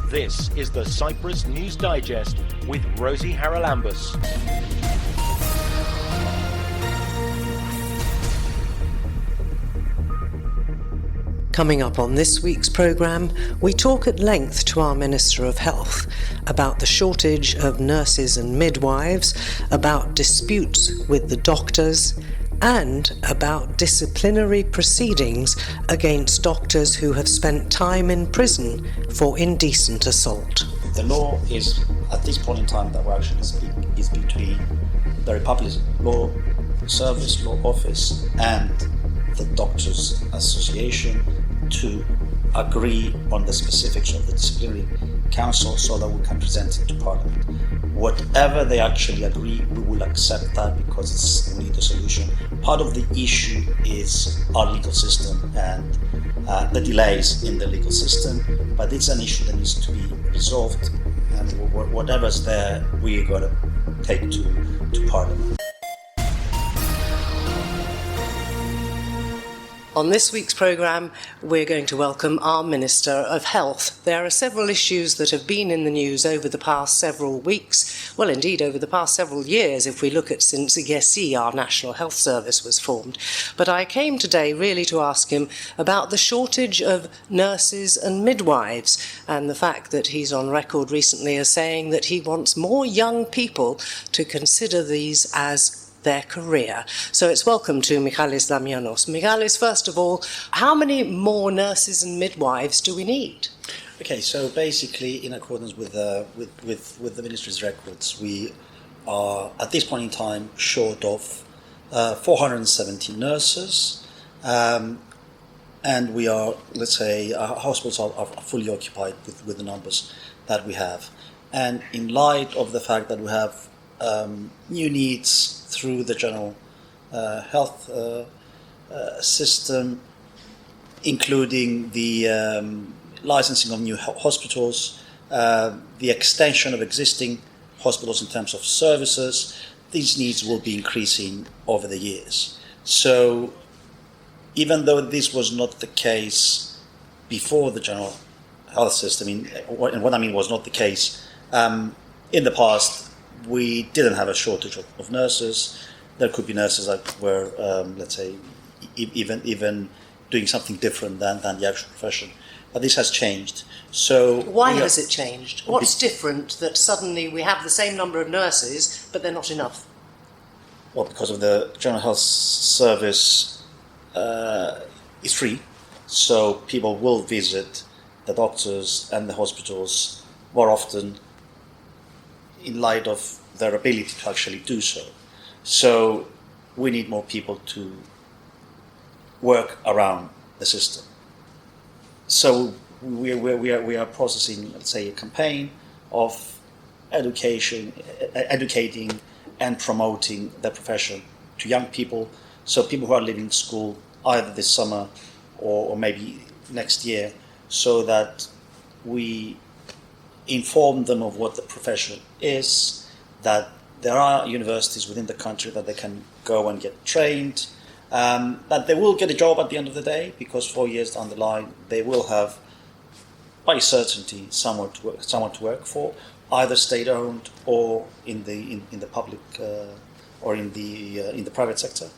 This is the Cyprus News Digest with Rosie Haralambous. Coming up on this week's programme, we talk at length to our Minister of Health about the shortage of nurses and midwives, about disputes with the doctors, and about disciplinary proceedings against doctors who have spent time in prison for indecent assault. The law is, at this point in time that we're actually speaking, is between the Republic Law Service, Law Office, and the Doctors Association to agree on the specifics of the disciplinary council so that we can present it to Parliament. Whatever they actually agree, we will accept that because we need a solution. Part of the issue is our legal system and the delays in the legal system, but it's an issue that needs to be resolved, and whatever's there, we're going to take to Parliament. On this week's programme, we're going to welcome our Minister of Health. There are several issues that have been in the news over the past several weeks, well indeed over the past several years if we look at since IGESI, our National Health Service, was formed. But I came today really to ask him about the shortage of nurses and midwives and the fact that he's on record recently as saying that he wants more young people to consider these as their career. So it's welcome to Michalis Damianos. Michalis, first of all, how many more nurses and midwives do we need? Okay, so basically, in accordance with the Ministry's records, we are at this point in time short of 470 nurses, and we are, let's say, our hospitals are fully occupied with the numbers that we have. And in light of the fact that we have new needs through the general health system, including the licensing of new hospitals, the extension of existing hospitals in terms of services, these needs will be increasing over the years. So even though this was not the case before the general health system, and what I mean was not the case, in the past, we didn't have a shortage of nurses. There could be nurses that were, let's say, even doing something different than the actual profession. But this has changed. So why has it changed? What's different that suddenly we have the same number of nurses, but they're not enough? Well, because of the General Health Service is free, so people will visit the doctors and the hospitals more often in light of their ability to actually do so. So we need more people to work around the system. So we are processing, let's say, a campaign of educating and promoting the profession to young people, so people who are leaving school either this summer or maybe next year, so that we inform them of what the profession is, that there are universities within the country that they can go and get trained, that they will get a job at the end of the day, because 4 years down the line they will have, by certainty, someone to work for, either state-owned or in the public or in the private sector.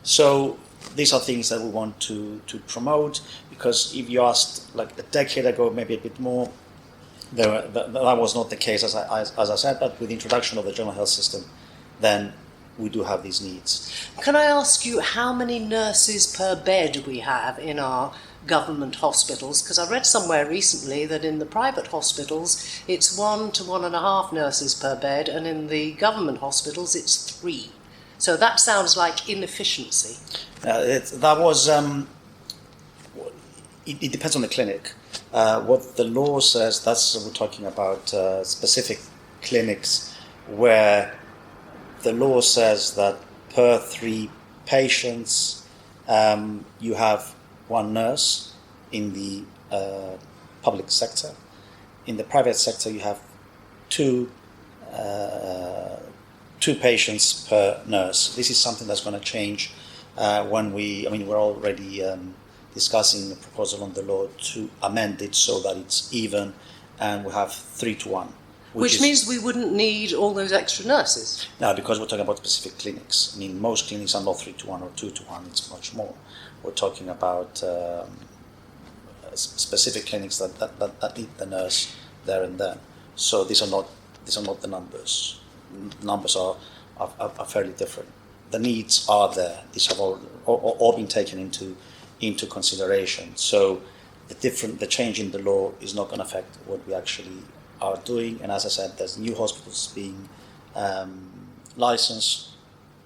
So these are things that we want to promote, because if you asked like a decade ago, maybe a bit more, that was not the case, as I said, but with the introduction of the general health system, then we do have these needs. Can I ask you how many nurses per bed we have in our government hospitals? Because I read somewhere recently that in the private hospitals it's 1 to 1.5 nurses per bed, and in the government hospitals it's 3. So that sounds like inefficiency. It depends on the clinic. What the law says, we're talking about specific clinics where the law says that per 3 patients you have 1 nurse in the public sector. In the private sector you have 2 patients per nurse. This is something that's going to change we're already discussing the proposal on the law to amend it so that it's even and we have 3-to-1. Which means we wouldn't need all those extra nurses. No, because we're talking about specific clinics. I mean, most clinics are not 3-to-1 or 2-to-1, it's much more. We're talking about specific clinics that need the nurse there and then. So these are not the numbers. The numbers are fairly different. The needs are there. These have all been taken into consideration. So the change in the law is not going to affect what we actually are doing. And as I said, there's new hospitals being licensed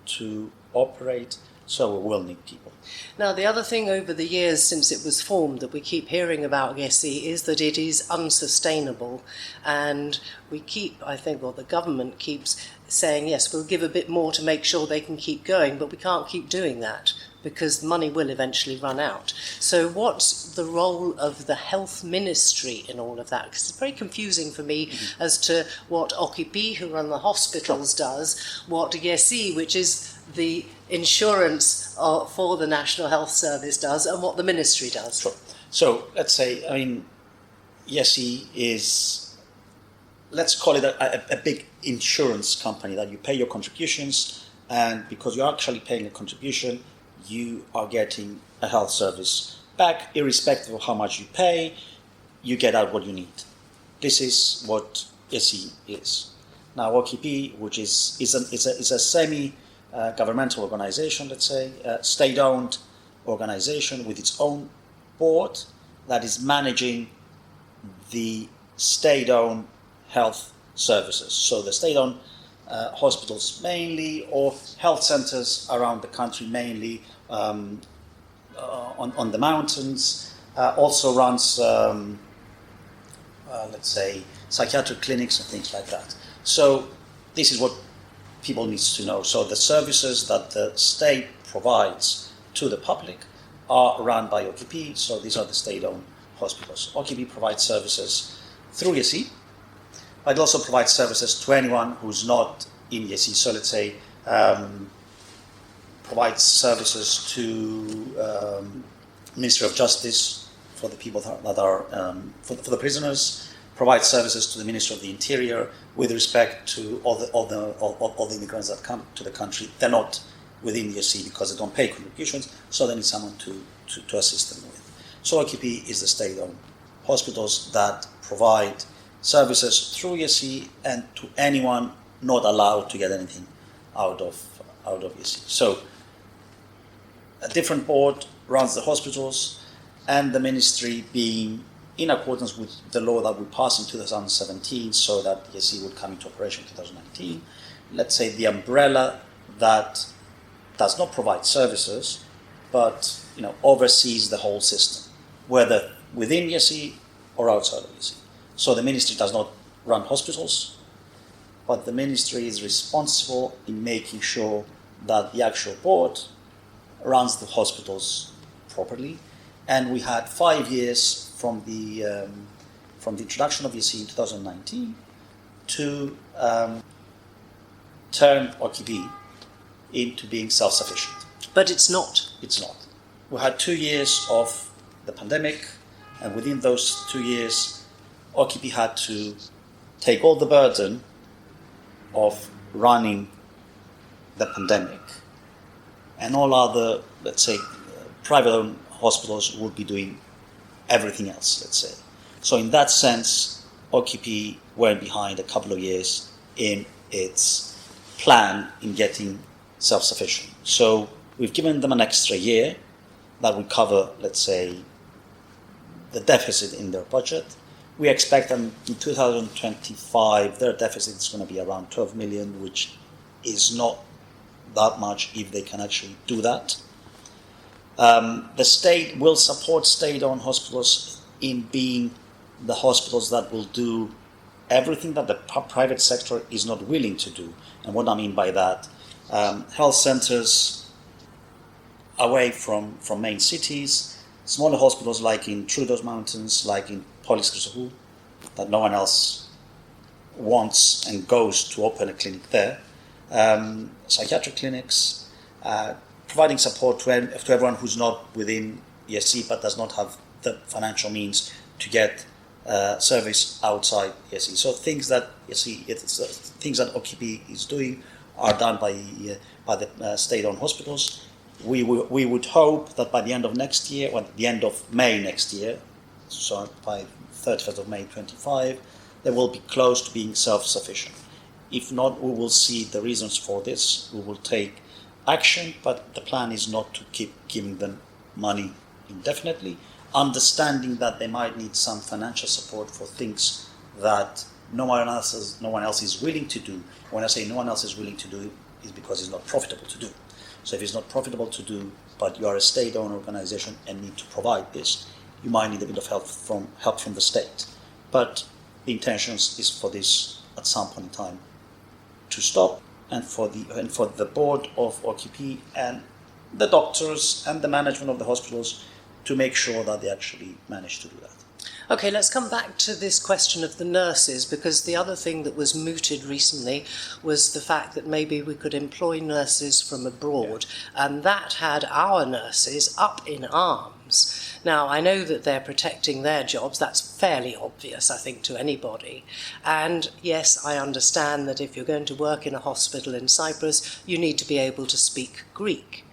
to operate, so we will need people. Now, the other thing over the years since it was formed that we keep hearing about YESI is that it is unsustainable, and we keep, I think, or the government keeps saying, yes, we'll give a bit more to make sure they can keep going, but we can't keep doing that because money will eventually run out. So what's the role of the health ministry in all of that? Because it's very confusing for me as to what OKP, who run the hospitals, does, what YESI, which is the insurance for the National Health Service, does, and what the ministry does. Sure. So let's say, I mean, YESI is, let's call it a big insurance company that you pay your contributions, and because you're actually paying a contribution, you are getting a health service back, irrespective of how much you pay. You get out what you need. This is what YESI is. Now, OKP, which is a semi-governmental organization, let's say, state-owned organization with its own board that is managing the state-owned health services. So the state-owned hospitals mainly, or health centers around the country mainly, on the mountains, also runs, let's say, psychiatric clinics and things like that. So this is what people need to know. So the services that the state provides to the public are run by OKP, so these are the state-owned hospitals. OKP provides services through YESI, but it also provides services to anyone who's not in YESI. So let's say provides services to Ministry of Justice for the people that are for the prisoners. Provides services to the Ministry of the Interior with respect to all the immigrants that come to the country. They're not within YESI because they don't pay contributions, so they need someone to assist them with. So OKP is the state-owned hospitals that provide services through YESI and to anyone not allowed to get anything out of YESI. So a different board runs the hospitals, and the ministry being in accordance with the law that we passed in 2017, so that YESI would come into operation in 2019. Let's say the umbrella that does not provide services, but oversees the whole system, whether within YESI or outside of YESI. So the ministry does not run hospitals, but the ministry is responsible in making sure that the actual board runs the hospitals properly. And we had 5 years from the introduction of YESI in 2019 to turn OKP into being self-sufficient. But it's not. It's not. We had 2 years of the pandemic, and within those 2 years, OKP had to take all the burden of running the pandemic, and all other, let's say, private-owned hospitals would be doing everything else, let's say. So in that sense, OKP went behind a couple of years in its plan in getting self-sufficient. So we've given them an extra year that will cover, let's say, the deficit in their budget. We expect them in 2025, their deficit is going to be around 12 million, which is not that much if they can actually do that. The state will support state-owned hospitals in being the hospitals that will do everything that the private sector is not willing to do. And what I mean by that, health centers away from main cities, smaller hospitals like in Troodos Mountains, like in Polis Chrysogou, that no one else wants and goes to open a clinic there. Psychiatric clinics, providing support to everyone who's not within YESI but does not have the financial means to get service outside ESE. So things that things that OKP is doing are done by the state-owned hospitals. We would hope that by the end of next year, or the end of May next year, so by 31st of May 25, they will be close to being self-sufficient. If not, we will see the reasons for this. We will take action, but the plan is not to keep giving them money indefinitely, understanding that they might need some financial support for things that no one else is willing to do. When I say no one else is willing to do it, is because it's not profitable to do. So if it's not profitable to do, but you are a state-owned organization and need to provide this, you might need a bit of help from the state. But the intention is for this at some point in time to stop, and for the board of OKP and the doctors and the management of the hospitals to make sure that they actually manage to do that. Okay, let's come back to this question of the nurses, because the other thing that was mooted recently was the fact that maybe we could employ nurses from abroad, and that had our nurses up in arms. Now, I know that they're protecting their jobs. That's fairly obvious, I think, to anybody. And yes, I understand that if you're going to work in a hospital in Cyprus, you need to be able to speak Greek.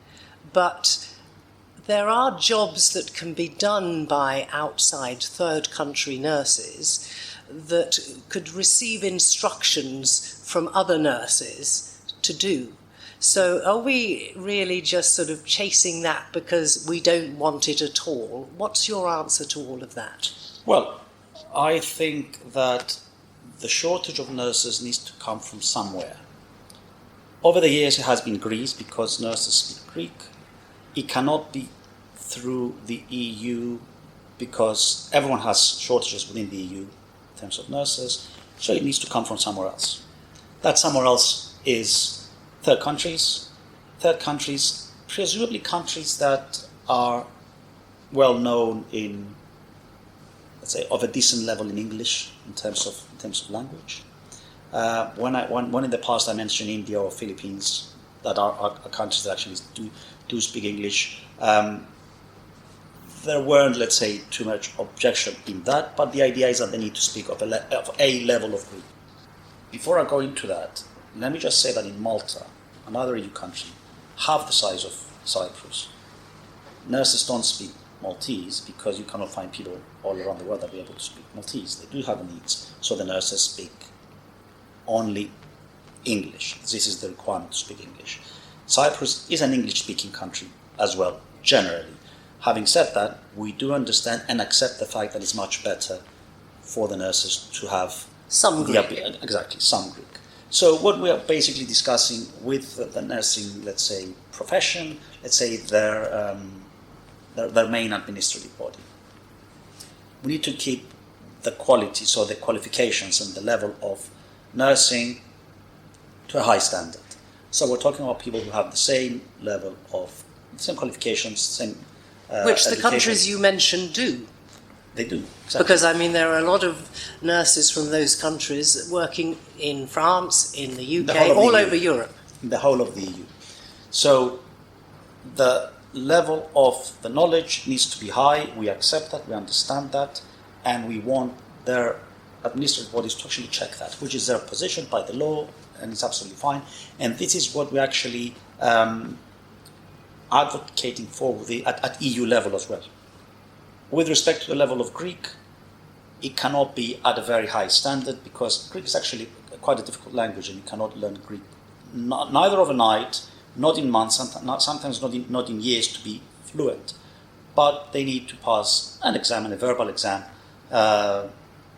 But there are jobs that can be done by outside third country nurses that could receive instructions from other nurses to do. So are we really just sort of chasing that because we don't want it at all? What's your answer to all of that? Well, I think that the shortage of nurses needs to come from somewhere. Over the years it has been Greece, because nurses speak Greek. It cannot be through the EU, because everyone has shortages within the EU in terms of nurses, so it needs to come from somewhere else. That somewhere else is third countries, presumably countries that are well known in, let's say, of a decent level in English in terms of language. When in the past I mentioned India or Philippines, that are countries that actually do speak English, there weren't, let's say, too much objection in that, but the idea is that they need to speak of a level of Greek. Before I go into that, let me just say that in Malta, another EU country, half the size of Cyprus, nurses don't speak Maltese because you cannot find people all around the world that are able to speak Maltese. They do have needs, so the nurses speak only English. This is the requirement to speak English. Cyprus is an English-speaking country as well, generally. Having said that, we do understand and accept the fact that it's much better for the nurses to have some Greek. Exactly, some Greek. So what we are basically discussing with the nursing, let's say, profession, let's say their main administrative body, we need to keep the quality, so the qualifications and the level of nursing to a high standard. So we're talking about people who have the same level of, same qualifications, same which the education. countries you mentioned do. They do, exactly. Because, I mean, there are a lot of nurses from those countries working in France, in the UK, all over Europe. In the whole of the EU. So the level of the knowledge needs to be high. We accept that, we understand that, and we want their administrative bodies to actually check that, which is their position by the law, and it's absolutely fine. And this is what we actually advocating for at EU level as well. With respect to the level of Greek, it cannot be at a very high standard, because Greek is actually quite a difficult language, and you cannot learn Greek neither overnight, not in months, sometimes not in years to be fluent. But they need to pass an exam, a verbal exam,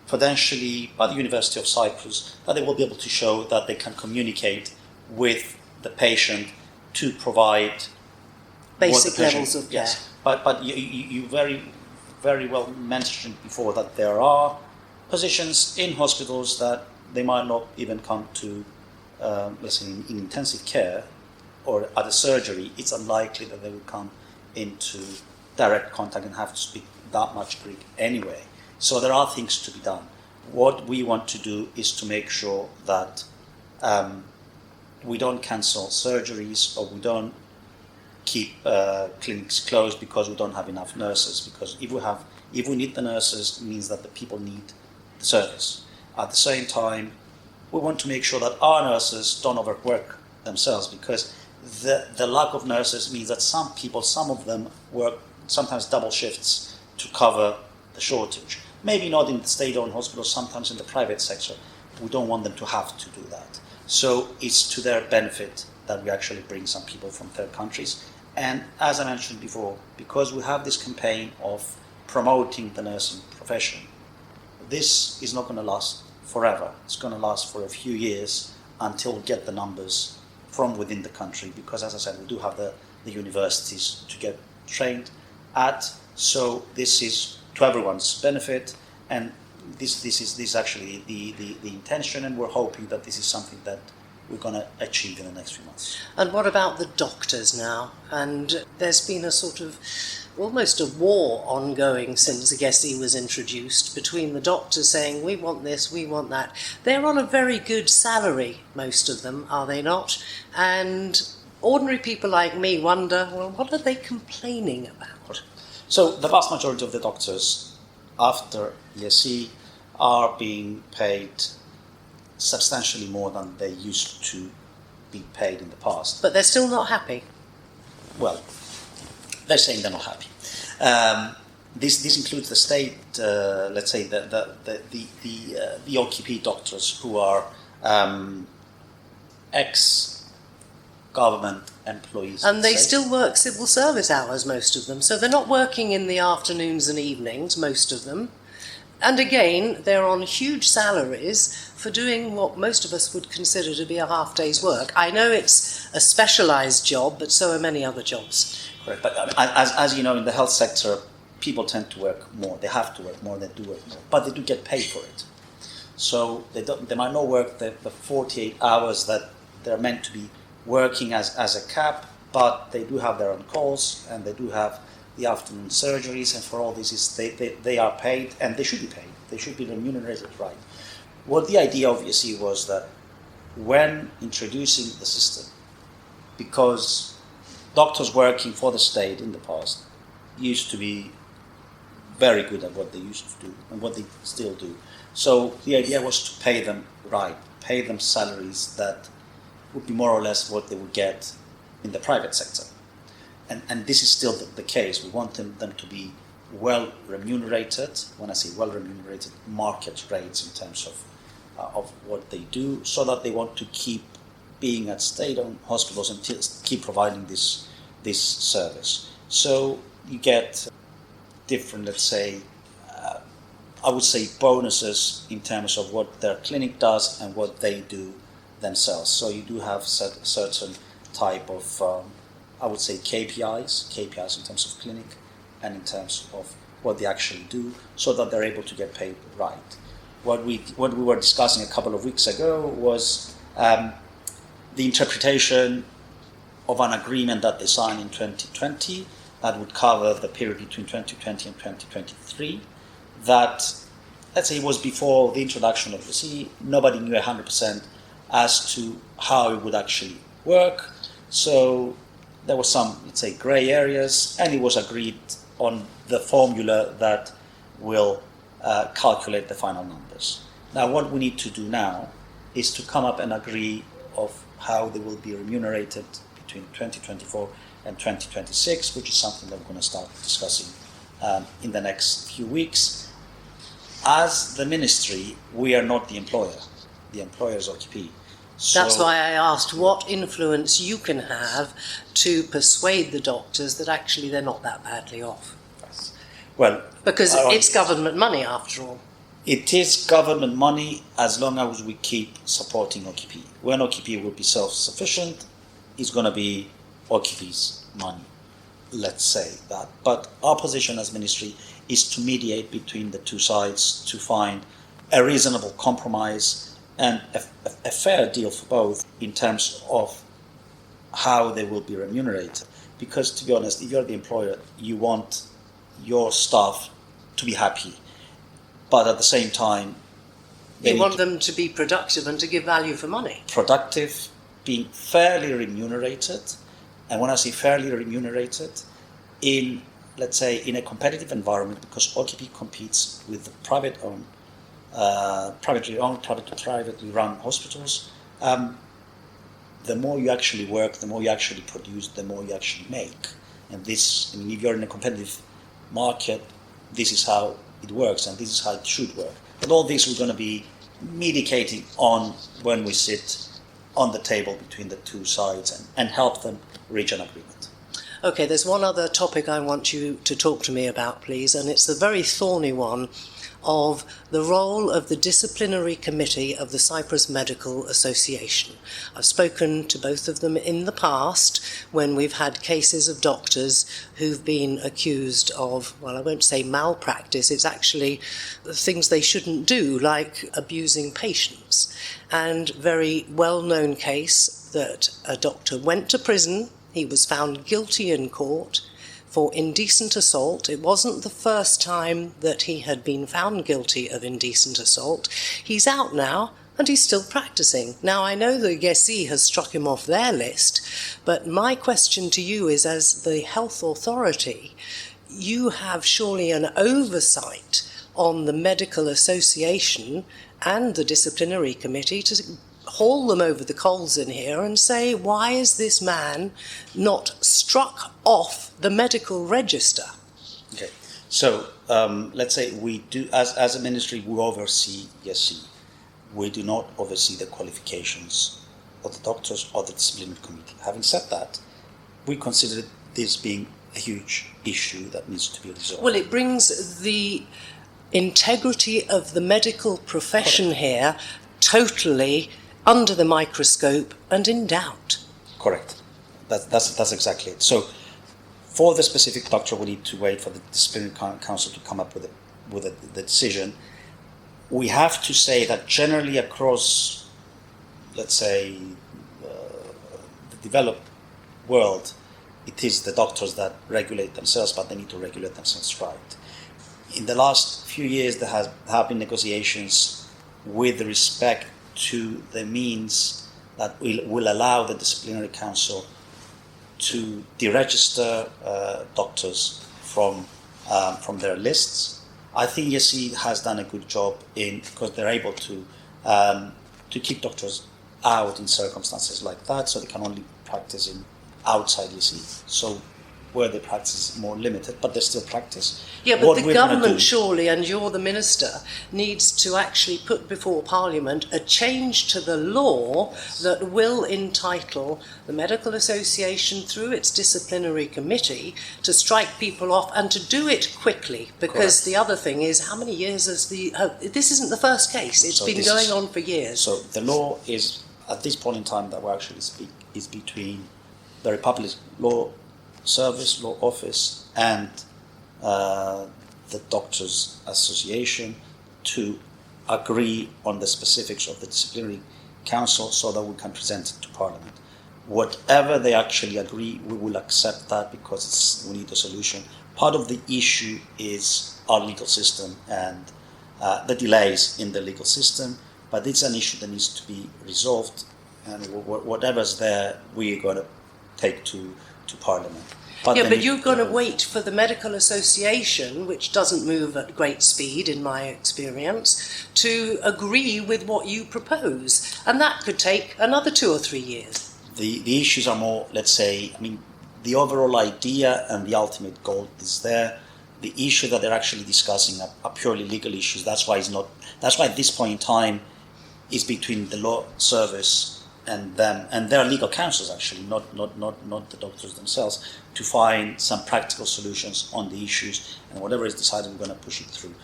potentially by the University of Cyprus, that they will be able to show that they can communicate with the patient to provide basic levels of care. Yes, but you very, very well mentioned before that there are positions in hospitals that they might not even come to, let's say, in intensive care or at a surgery. It's unlikely that they will come into direct contact and have to speak that much Greek anyway. So there are things to be done. What we want to do is to make sure that we don't cancel surgeries, or we don't keep clinics closed because we don't have enough nurses. Because if we have If we need the nurses, it means that the people need the service. At the same time, we want to make sure that our nurses don't overwork themselves, because the lack of nurses means that some people, some of them work sometimes double shifts to cover the shortage. Maybe not in the state-owned hospitals, sometimes in the private sector. We don't want them to have to do that. So it's to their benefit that we actually bring some people from third countries. And as I mentioned before, because we have this campaign of promoting the nursing profession, this is not going to last forever. It's going to last for a few years until we get the numbers from within the country, because as I said, we do have the universities to get trained at. So this is to everyone's benefit, and this is actually the intention, and we're hoping that this is something that we're going to achieve in the next few months. And what about the doctors now? And there's been a sort of almost a war ongoing since Gessi was introduced, between the doctors saying, we want this, we want that. They're on a very good salary, most of them, are they not? And ordinary people like me wonder, well, what are they complaining about? So the vast majority of the doctors, after Gessi, are being paid substantially more than they used to be paid in the past. But they're still not happy. Well, they're saying they're not happy. This includes the state, let's say the OKP doctors who are ex-government employees. And they still work civil service hours, most of them. So they're not working in the afternoons and evenings, most of them. And again, they're on huge salaries for doing what most of us would consider to be a half day's work. I know it's a specialised job, but so are many other jobs. Correct. But as you know, in the health sector, people tend to work more. They have to work more, they do work more. But they do get paid for it. So they might not work the 48 hours that they're meant to be working as a cap, but they do have their own calls, and they do have the afternoon surgeries, and for all this they are paid, and they should be paid. They should be remunerated right. What the idea obviously was that when introducing the system, because doctors working for the state in the past used to be very good at what they used to do and what they still do. So the idea was to pay them right, pay them salaries that would be more or less what they would get in the private sector. And this is still the case. We want them to be well remunerated. When I say well remunerated, market rates in terms of what they do, so that they want to keep being at state-owned hospitals and keep providing this service. So you get different, let's say, I would say bonuses in terms of what their clinic does and what they do themselves. So you do have certain type of I would say KPIs in terms of clinic and in terms of what they actually do, so that they're able to get paid right. What we were discussing a couple of weeks ago was the interpretation of an agreement that they signed in 2020 that would cover the period between 2020 and 2023. That, let's say, it was before the introduction of the CE. Nobody knew 100% as to how it would actually work. So there were some, let's say, grey areas, and it was agreed on the formula that will calculate the final numbers. Now, what we need to do now is to come up and agree of how they will be remunerated between 2024 and 2026, which is something that we're going to start discussing in the next few weeks. As the ministry, we are not the employer. The employer is OKP. So, that's why I asked what influence you can have to persuade the doctors that actually they're not that badly off. Yes. Well, because it's government money after all. It is government money as long as we keep supporting OKP. When OKP will be self-sufficient, it's going to be OKP's money. Let's say that. But our position as ministry is to mediate between the two sides to find a reasonable compromise and a fair deal for both in terms of how they will be remunerated. Because, to be honest, if you're the employer, you want your staff to be happy. But at the same time, you want them to be productive and to give value for money. Productive, being fairly remunerated. And when I say fairly remunerated, in let's say, in a competitive environment, because OTP competes with the privately run hospitals, the more you actually work, the more you actually produce, the more you actually make. And this, I mean, if you're in a competitive market, this is how it works, and this is how it should work. But all this we're going to be medicating on when we sit on the table between the two sides and help them reach an agreement. Okay, there's one other topic I want you to talk to me about, please, and it's the very thorny one of the role of the disciplinary committee of the Cyprus Medical Association. I've spoken to both of them in the past when we've had cases of doctors who've been accused of, well, I won't say malpractice, it's actually things they shouldn't do, like abusing patients. And very well-known case that a doctor went to prison, he was found guilty in court for indecent assault. It wasn't the first time that he had been found guilty of indecent assault. He's out now and he's still practicing. Now, I know the Yesi has struck him off their list, but my question to you is, as the health authority, you have surely an oversight on the medical association and the disciplinary committee to haul them over the coals in here and say, why is this man not struck off the medical register? Okay, so let's say we do, as a ministry, we oversee YESI. We do not oversee the qualifications of the doctors or the disciplinary committee. Having said that, we consider this being a huge issue that needs to be resolved. Well, it brings the integrity of the medical profession here totally under the microscope and in doubt. Correct. That's exactly it. So for the specific doctor, we need to wait for the disciplinary council to come up with the decision. We have to say that generally across, let's say, the developed world, it is the doctors that regulate themselves, but they need to regulate themselves right. In the last few years, there have been negotiations with respect to the means that will allow the disciplinary council to deregister doctors from their lists. I think YESI has done a good job because they're able to keep doctors out in circumstances like that, so they can only practice outside YESI. So where they practice is more limited, but they still practice. Yeah, but the government surely, and you're the minister, needs to actually put before Parliament a change to the law that will entitle the Medical Association through its disciplinary committee to strike people off and to do it quickly. Because Correct. The other thing is, how many years has this isn't the first case, it's been going on for years. So the law is, at this point in time that we actually speak, is between the Republic Law Service, Law Office, and the Doctors Association to agree on the specifics of the disciplinary council so that we can present it to Parliament. Whatever they actually agree, we will accept that because we need a solution. Part of the issue is our legal system and the delays in the legal system, but it's an issue that needs to be resolved, and whatever's there, we are going to take to Parliament. But you're going to wait for the Medical Association, which doesn't move at great speed in my experience, to agree with what you propose. And that could take another 2 or 3 years. The issues are more, let's say, I mean, the overall idea and the ultimate goal is there. The issue that they're actually discussing are purely legal issues. That's why at this point in time is between the law service and them and their legal counsels, actually, not the doctors themselves, to find some practical solutions on the issues, and whatever is decided, we're going to push it through.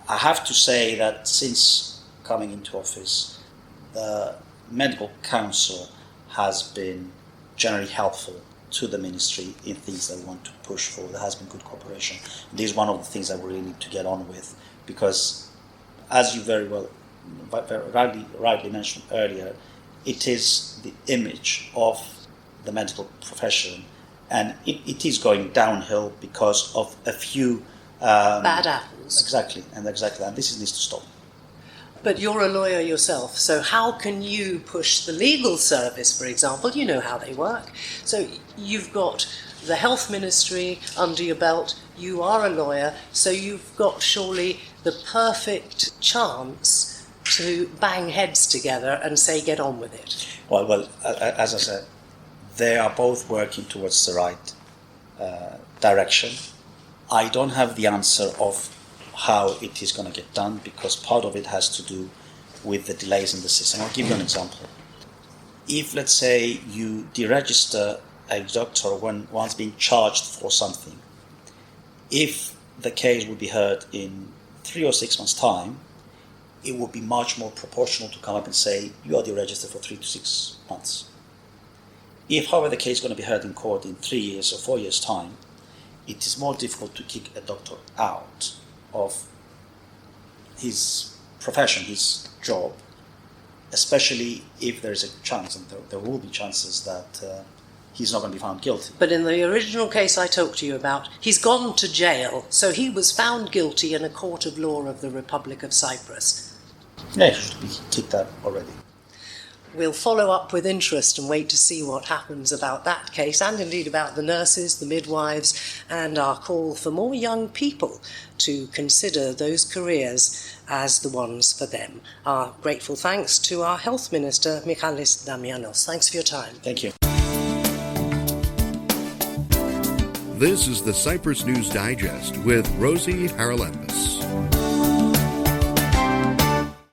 I have to say that since coming into office, the medical council has been generally helpful to the ministry in things that we want to push for. There has been good cooperation. And this is one of the things that we really need to get on with, because as you very rightly mentioned earlier, it is the image of the medical profession, and it is going downhill because of a few bad apples. Exactly, and this needs to stop. But you're a lawyer yourself, so how can you push the legal service, for example? You know how they work. So you've got the health ministry under your belt, You are a lawyer, so you've got surely the perfect chance to bang heads together and say, get on with it. Well, as I said, they are both working towards the right direction. I don't have the answer of how it is going to get done, because part of it has to do with the delays in the system. I'll give you an example. If, let's say, you deregister a doctor when one's being charged for something, if the case would be heard in 3 or 6 months' time, it would be much more proportional to come up and say, you are deregistered for 3 to 6 months. If, however, the case is going to be heard in court in 3 years or 4 years' time, it is more difficult to kick a doctor out of his profession, his job, especially if there is a chance, and there will be chances, that he's not going to be found guilty. But in the original case I talked to you about, he's gone to jail, so he was found guilty in a court of law of the Republic of Cyprus. Yeah, he should be kicked out already. We'll follow up with interest and wait to see what happens about that case, and indeed about the nurses, the midwives, and our call for more young people to consider those careers as the ones for them. Our grateful thanks to our Health Minister, Michalis Damianos. Thanks for your time. Thank you. This is the Cyprus News Digest with Rosie Haralambous.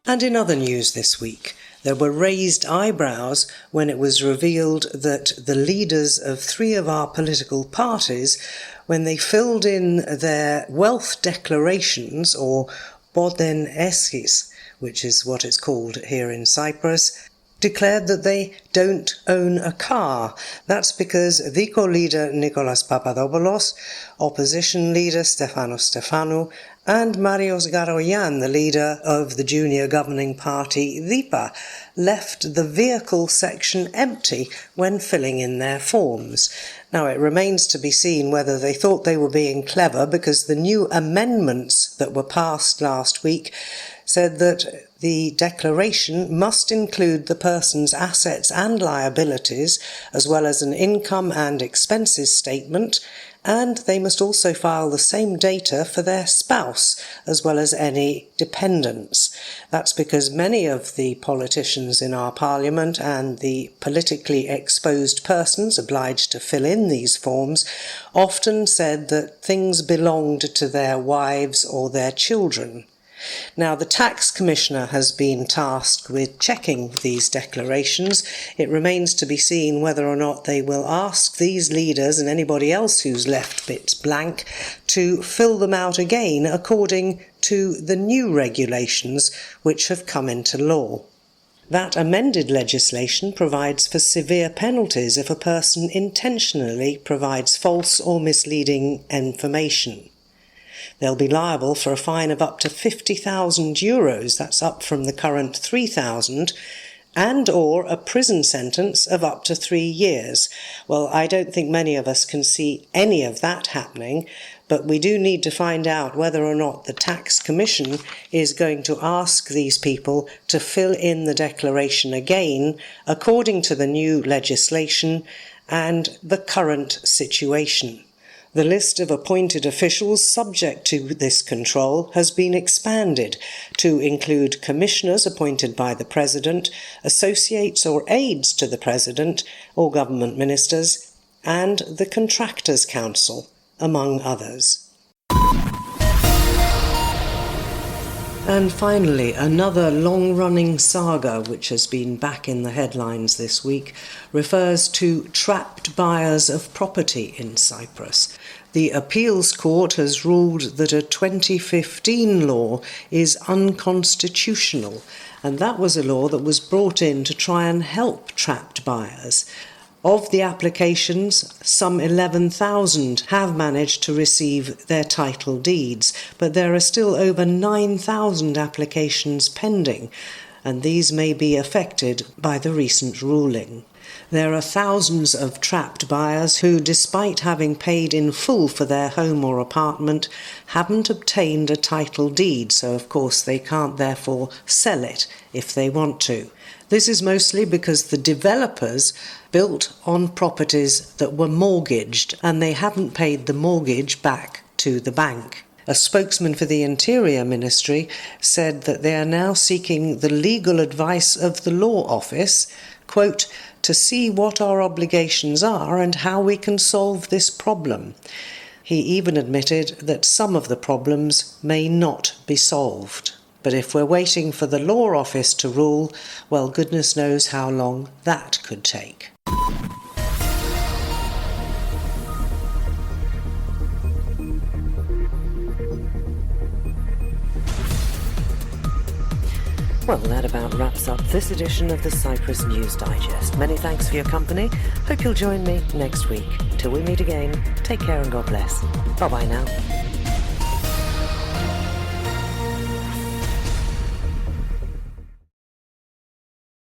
And in other news this week, there were raised eyebrows when it was revealed that the leaders of 3 of our political parties, when they filled in their wealth declarations, or boden eskis, which is what it's called here in Cyprus, declared that they don't own a car. That's because Diko leader Nicolas Papadopoulos, opposition leader Stefanos Stefanou, and Marios Garoyan, the leader of the junior governing party DIPA, left the vehicle section empty when filling in their forms. Now, it remains to be seen whether they thought they were being clever, because the new amendments that were passed last week said that the declaration must include the person's assets and liabilities, as well as an income and expenses statement, and they must also file the same data for their spouse, as well as any dependents. That's because many of the politicians in our parliament and the politically exposed persons obliged to fill in these forms often said that things belonged to their wives or their children. Now, the Tax Commissioner has been tasked with checking these declarations. It remains to be seen whether or not they will ask these leaders and anybody else who's left bits blank to fill them out again according to the new regulations which have come into law. That amended legislation provides for severe penalties if a person intentionally provides false or misleading information. They'll be liable for a fine of up to €50,000, that's up from the current €3,000, and or a prison sentence of up to 3 years. Well, I don't think many of us can see any of that happening, but we do need to find out whether or not the Tax Commission is going to ask these people to fill in the declaration again according to the new legislation and the current situation. The list of appointed officials subject to this control has been expanded to include commissioners appointed by the President, associates or aides to the President or government ministers, and the Contractors' Council, among others. And finally, another long-running saga which has been back in the headlines this week refers to trapped buyers of property in Cyprus. The appeals court has ruled that a 2015 law is unconstitutional, and that was a law that was brought in to try and help trapped buyers. Of the applications, some 11,000 have managed to receive their title deeds, but there are still over 9,000 applications pending, and these may be affected by the recent ruling. There are thousands of trapped buyers who, despite having paid in full for their home or apartment, haven't obtained a title deed, so of course they can't therefore sell it if they want to. This is mostly because the developers built on properties that were mortgaged and they haven't paid the mortgage back to the bank. A spokesman for the Interior Ministry said that they are now seeking the legal advice of the Law Office, quote, to see what our obligations are and how we can solve this problem. He even admitted that some of the problems may not be solved. But if we're waiting for the Law Office to rule, well, goodness knows how long that could take. Well, that about wraps up this edition of the Cyprus News Digest. Many thanks for your company. Hope you'll join me next week. Till we meet again, take care and God bless. Bye-bye now.